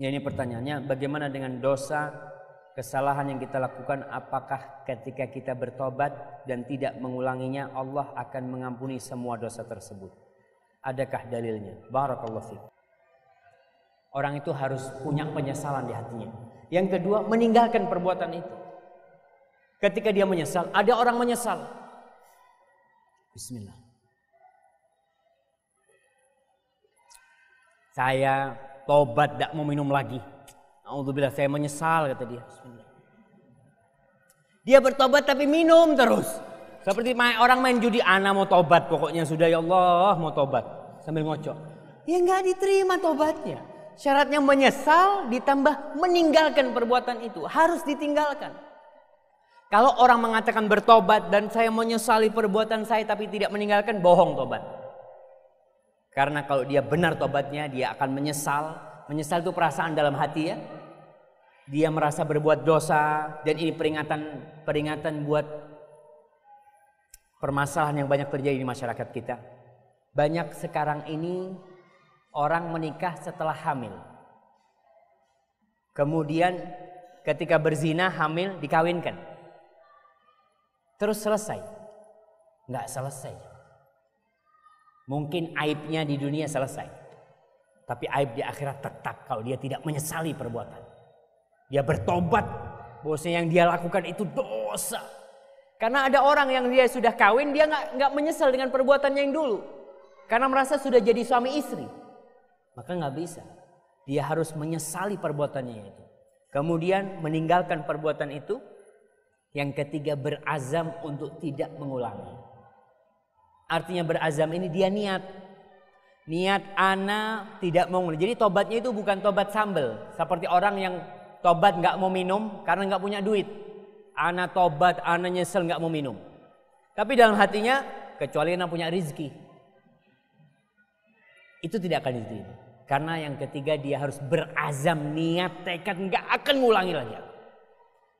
Ya, ini pertanyaannya, bagaimana dengan dosa, kesalahan yang kita lakukan, apakah ketika kita bertobat dan tidak mengulanginya Allah akan mengampuni semua dosa tersebut? Adakah dalilnya? Barakallahu fiik. Orang itu harus punya penyesalan di hatinya. Yang kedua, meninggalkan perbuatan itu. Ketika dia menyesal, ada orang menyesal. Bismillah. Saya tobat, tidak mau minum lagi. Alhamdulillah, saya menyesal, kata dia. Bismillah. Dia bertobat tapi minum terus. Seperti orang main judi, ana mau tobat, pokoknya sudah, ya Allah mau tobat. Sambil ngocok. Ya nggak diterima tobatnya. Syaratnya menyesal ditambah meninggalkan perbuatan itu. Harus ditinggalkan. Kalau orang mengatakan bertobat dan saya menyesali perbuatan saya tapi tidak meninggalkan, bohong tobat. Karena kalau dia benar tobatnya, dia akan menyesal. Menyesal itu perasaan dalam hati ya. Dia merasa berbuat dosa, dan ini peringatan buat permasalahan yang banyak terjadi di masyarakat kita. Banyak sekarang ini orang menikah setelah hamil. Kemudian ketika berzina hamil dikawinkan. Terus selesai. Nggak selesai. Mungkin aibnya di dunia selesai. Tapi aib di akhirat tetap kalau dia tidak menyesali perbuatan. Dia bertobat bahwasanya yang dia lakukan itu dosa. Karena ada orang yang dia sudah kawin, dia nggak menyesal dengan perbuatannya yang dulu. Karena merasa sudah jadi suami istri. Maka nggak bisa. Dia harus menyesali perbuatannya itu. Kemudian meninggalkan perbuatan itu. Yang ketiga, berazam untuk tidak mengulangi. Artinya berazam ini dia niat. Niat ana tidak mau mengulangi. Jadi tobatnya itu bukan tobat sambel. Seperti orang yang tobat nggak mau minum karena nggak punya duit. Ana tobat, ana nyesel nggak mau minum. Tapi dalam hatinya, kecuali ana punya rizki. Itu tidak akan diterima. Karena yang ketiga dia harus berazam, niat, tekad nggak akan ngulangi lagi.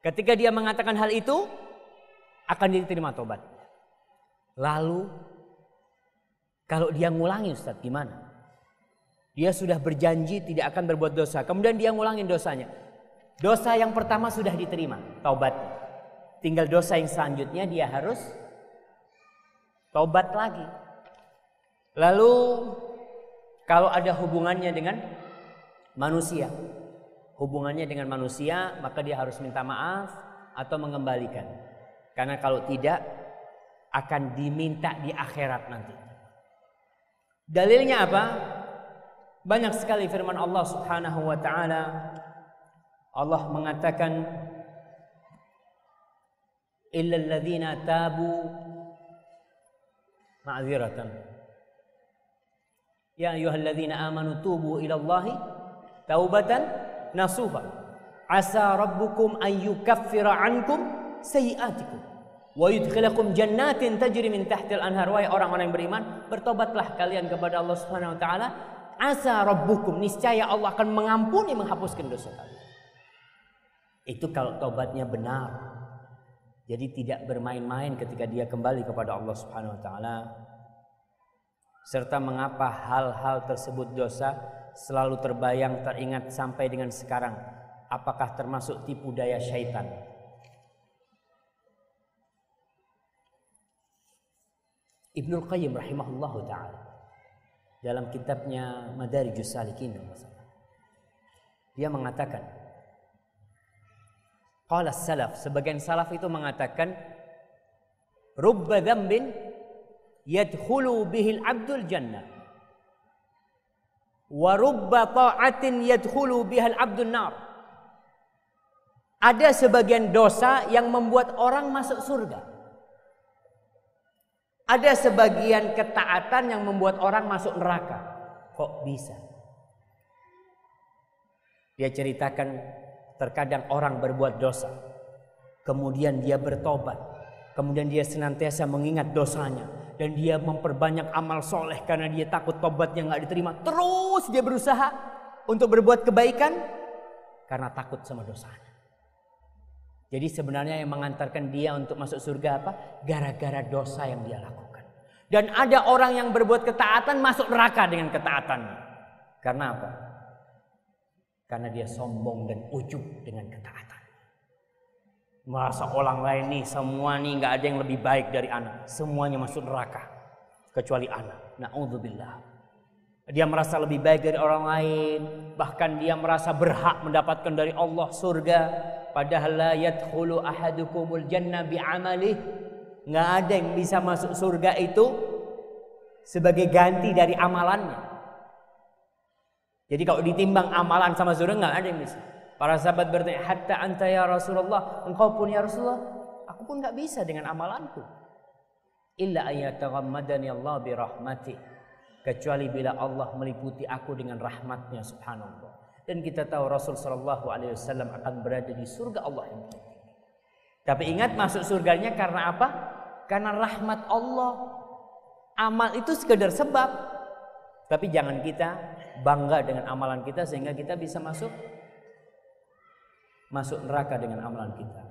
Ketika dia mengatakan hal itu, akan diterima tobat. Lalu, kalau dia ngulangi Ustaz, gimana? Dia sudah berjanji tidak akan berbuat dosa. Kemudian dia ngulangin dosanya. Dosa yang pertama sudah diterima, taubat. Tinggal dosa yang selanjutnya dia harus taubat lagi. Lalu, kalau ada hubungannya dengan manusia. Hubungannya dengan manusia, maka dia harus minta maaf atau mengembalikan. Karena kalau tidak, akan diminta di akhirat nanti. Dalilnya apa? Banyak sekali firman Allah Subhanahu wa ta'ala. Allah mengatakan, illal ladzina tabu ma'dziratan. Ya ayyuhalladzina amanu tubu ilallahi taubatan nasuha. Asa rabbukum an yukaffira ankum sayiatikum wa yudkhilakum jannatin tajri min tahtil anhar. Wahai orang-orang yang beriman, bertobatlah kalian kepada Allah Subhanahu wa taala. Asa rabbukum, niscaya Allah akan mengampuni, menghapuskan dosa kalian. Itu kalau tobatnya benar. Jadi tidak bermain-main ketika dia kembali kepada Allah Subhanahu wa taala. Serta mengapa hal-hal tersebut dosa selalu terbayang, teringat sampai dengan sekarang. Apakah termasuk tipu daya syaitan? Ibnul Qayyim rahimahullahu ta'ala dalam kitabnya Madarijus Salikin, dia mengatakan, qala salaf, sebagian salaf itu mengatakan, rubba dzambin yadkhulu bihil abdul jannah wa rubba ta'atin yadkhulu bihal abdun nar. Ada sebagian dosa yang membuat orang masuk surga. Ada sebagian ketaatan yang membuat orang masuk neraka. Kok bisa? Dia ceritakan terkadang orang berbuat dosa, kemudian dia bertobat, kemudian dia senantiasa mengingat dosanya, dan dia memperbanyak amal soleh karena dia takut tobatnya nggak diterima. Terus dia berusaha untuk berbuat kebaikan karena takut sama dosanya. Jadi sebenarnya yang mengantarkan dia untuk masuk surga apa? Gara-gara dosa yang dia lakukan. Dan ada orang yang berbuat ketaatan masuk neraka dengan ketaatannya. Karena apa? Karena dia sombong dan ujub dengan ketaatan. Merasa orang lain nih, semua nih nggak ada yang lebih baik dari anak. Semuanya masuk neraka kecuali anak. Na'udzubillah. Dia merasa lebih baik dari orang lain, bahkan dia merasa berhak mendapatkan dari Allah surga. Padahal la yadkhulu ahadukumul jannah bi'amalih. Nggak ada yang bisa masuk surga itu sebagai ganti dari amalannya. Jadi kalau ditimbang amalan sama surga nggak ada yang bisa. Para sahabat bertanya, hatta anta ya Rasulullah, engkau pun ya Rasulullah, aku pun nggak bisa dengan amalanku. Illa ayataghammadani Allah birahmati, kecuali bila Allah meliputi aku dengan rahmatnya subhanallah. Dan kita tahu Rasul sallallahu alaihi wasallam akan berada di surga Allah yang tinggi. Tapi ingat, masuk surganya karena apa? Karena rahmat Allah. Amal itu sekedar sebab. Tapi jangan kita bangga dengan amalan kita sehingga kita bisa masuk neraka dengan amalan kita.